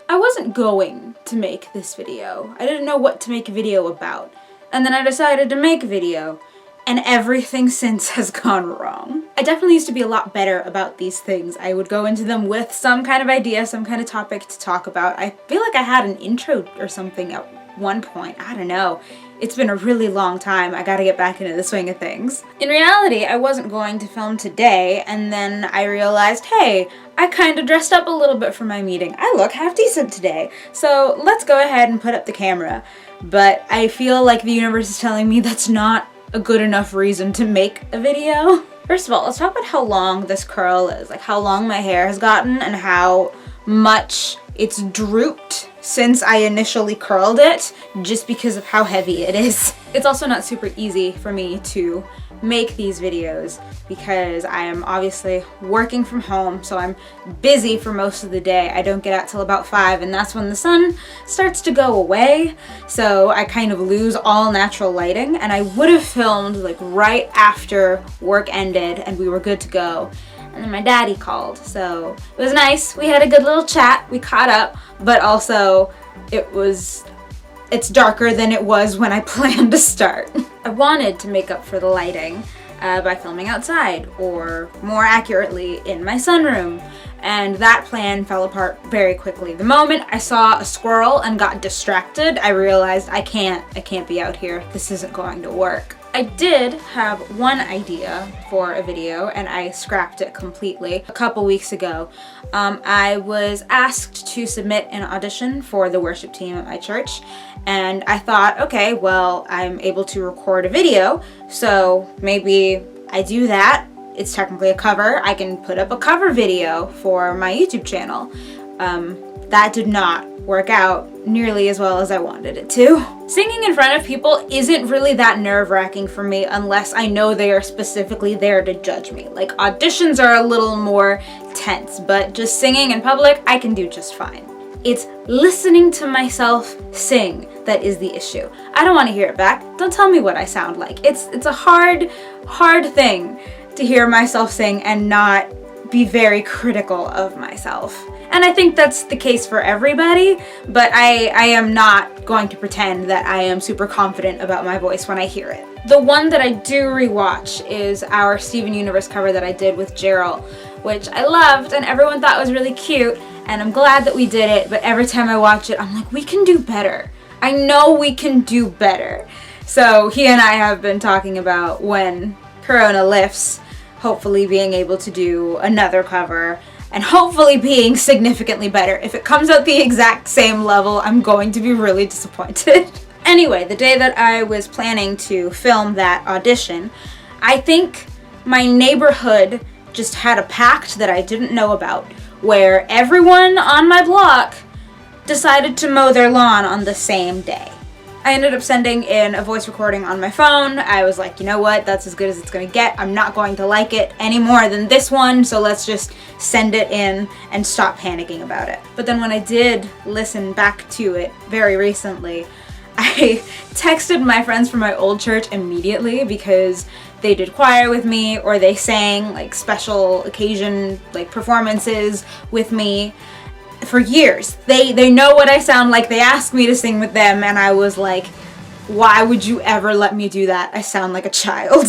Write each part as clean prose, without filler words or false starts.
I wasn't going to make this video. I didn't know what to make a video about. And then I decided to make a video, and everything since has gone wrong. I definitely used to be a lot better about these things. I would go into them with some kind of idea, some kind of topic to talk about. I feel like I had an intro or something at one point. I don't know. It's been a really long time. I gotta get back into the swing of things. In reality, I wasn't going to film today, and then I realized, hey, I kind of dressed up a little bit for my meeting. I look half decent today. So let's go ahead and put up the camera. But I feel like the universe is telling me that's not a good enough reason to make a video. First of all, let's talk about how long this curl is, like how long my hair has gotten and how much it's drooped since I initially curled it, just because of how heavy it is. It's also not super easy for me to make these videos because I am obviously working from home, so I'm busy for most of the day. I don't get out till about 5, and that's when the sun starts to go away, so I kind of lose all natural lighting, and I would have filmed like right after work ended and we were good to go. And then my daddy called, so it was nice. We had a good little chat, we caught up, but also it's darker than it was when I planned to start. I wanted to make up for the lighting by filming outside, or more accurately, in my sunroom. And that plan fell apart very quickly. The moment I saw a squirrel and got distracted, I realized I can't be out here. This isn't going to work. I did have one idea for a video, and I scrapped it completely a couple weeks ago. I was asked to submit an audition for the worship team at my church, and I thought, okay, well, I'm able to record a video, so maybe I do that. It's technically a cover. I can put up a cover video for my YouTube channel. That did not work out nearly as well as I wanted it to. Singing in front of people isn't really that nerve-wracking for me unless I know they are specifically there to judge me. Like, auditions are a little more tense, but just singing in public, I can do just fine. It's listening to myself sing that is the issue. I don't want to hear it back. Don't tell me what I sound like. It's a hard thing to hear myself sing and not be very critical of myself. And I think that's the case for everybody, but I am not going to pretend that I am super confident about my voice when I hear it. The one that I do rewatch is our Steven Universe cover that I did with Gerald, which I loved and everyone thought was really cute, and I'm glad that we did it, but every time I watch it, I'm like, we can do better. I know we can do better. So he and I have been talking about when Corona lifts, hopefully being able to do another cover, and hopefully being significantly better. If it comes out the exact same level, I'm going to be really disappointed. Anyway, the day that I was planning to film that audition, I think my neighborhood just had a pact that I didn't know about, where everyone on my block decided to mow their lawn on the same day. I ended up sending in a voice recording on my phone. I was like, you know what, that's as good as it's gonna get. I'm not going to like it any more than this one, so let's just send it in and stop panicking about it. But then when I did listen back to it very recently, I texted my friends from my old church immediately because they did choir with me, or they sang like special occasion like performances with me for years. They know what I sound like. They asked me to sing with them, and I was like, why would you ever let me do that? I sound like a child.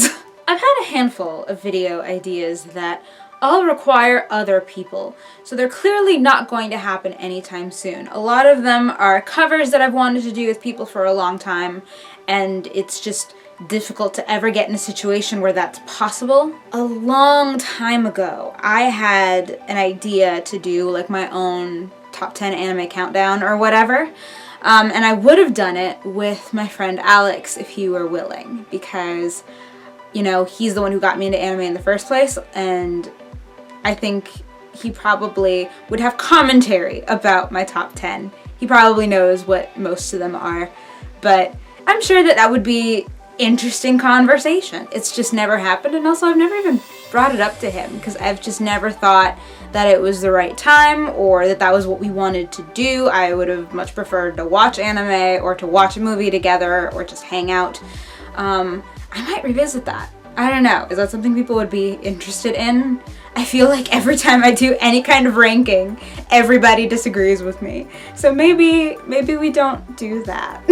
I've had a handful of video ideas that all require other people, so they're clearly not going to happen anytime soon. A lot of them are covers that I've wanted to do with people for a long time, and it's just difficult to ever get in a situation where that's possible. A long time ago, I had an idea to do like my own top 10 anime countdown or whatever, and I would have done it with my friend Alex if he were willing, because, you know, he's the one who got me into anime in the first place, and I think he probably would have commentary about my top 10. He probably knows what most of them are, but I'm sure that that would be interesting conversation. It's just never happened, and also I've never even brought it up to him because I've just never thought that it was the right time or that that was what we wanted to do. I would have much preferred to watch anime or to watch a movie together or just hang out. I might revisit that. I don't know, is that something people would be interested in? I feel like every time I do any kind of ranking, everybody disagrees with me. So maybe we don't do that.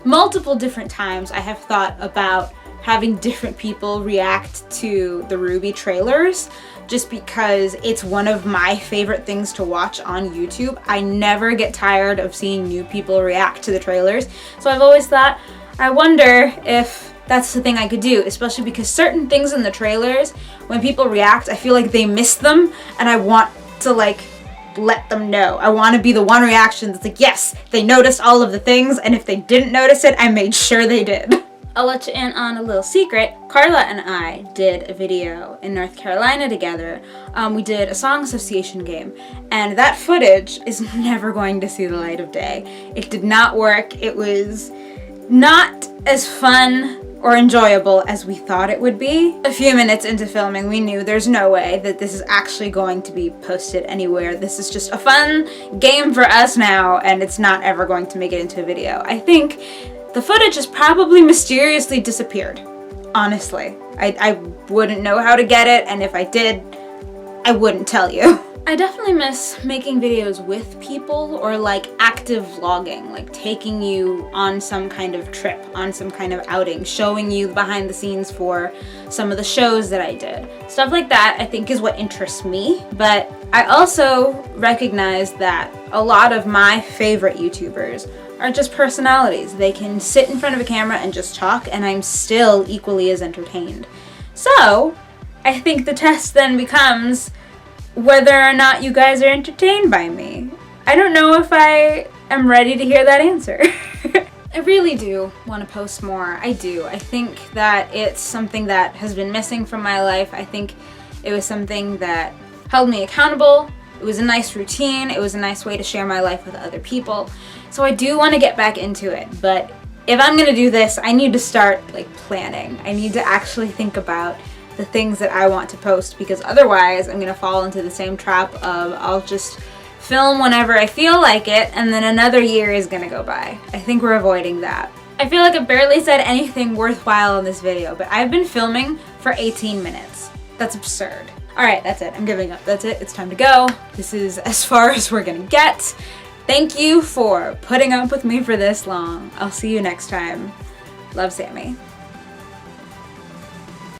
Multiple different times I have thought about having different people react to the RWBY trailers, just because it's one of my favorite things to watch on YouTube. I never get tired of seeing new people react to the trailers. So I've always thought, I wonder if that's the thing I could do, especially because certain things in the trailers, when people react, I feel like they miss them, and I want to like let them know. I want to be the one reaction that's like, yes, they noticed all of the things, and if they didn't notice it, I made sure they did. I'll let you in on a little secret. Carla and I did a video in North Carolina together. We did a song association game, and that footage is never going to see the light of day. It did not work. It was not as fun or enjoyable as we thought it would be. A few minutes into filming, we knew there's no way that this is actually going to be posted anywhere. This is just a fun game for us now, and it's not ever going to make it into a video. I think the footage has probably mysteriously disappeared, honestly. I wouldn't know how to get it, and if I did, I wouldn't tell you. I definitely miss making videos with people, or like active vlogging, like taking you on some kind of trip, on some kind of outing, showing you behind the scenes for some of the shows that I did. Stuff like that I think is what interests me, but I also recognize that a lot of my favorite YouTubers are just personalities. They can sit in front of a camera and just talk, and I'm still equally as entertained. So I think the test then becomes whether or not you guys are entertained by me. I don't know if I am ready to hear that answer. I really do want to post more. I do. I think that it's something that has been missing from my life. I think it was something that held me accountable. It was a nice routine. It was a nice way to share my life with other people. So I do want to get back into it, but if I'm gonna do this, I need to start like planning. I need to actually think about the things that I want to post, because otherwise I'm gonna fall into the same trap of I'll just film whenever I feel like it, and then another year is gonna go by. I think we're avoiding that. I feel like I barely said anything worthwhile in this video, but I've been filming for 18 minutes. That's absurd. Alright, that's it. I'm giving up. That's it. It's time to go. This is as far as we're gonna get. Thank you for putting up with me for this long. I'll see you next time. Love, Sammy.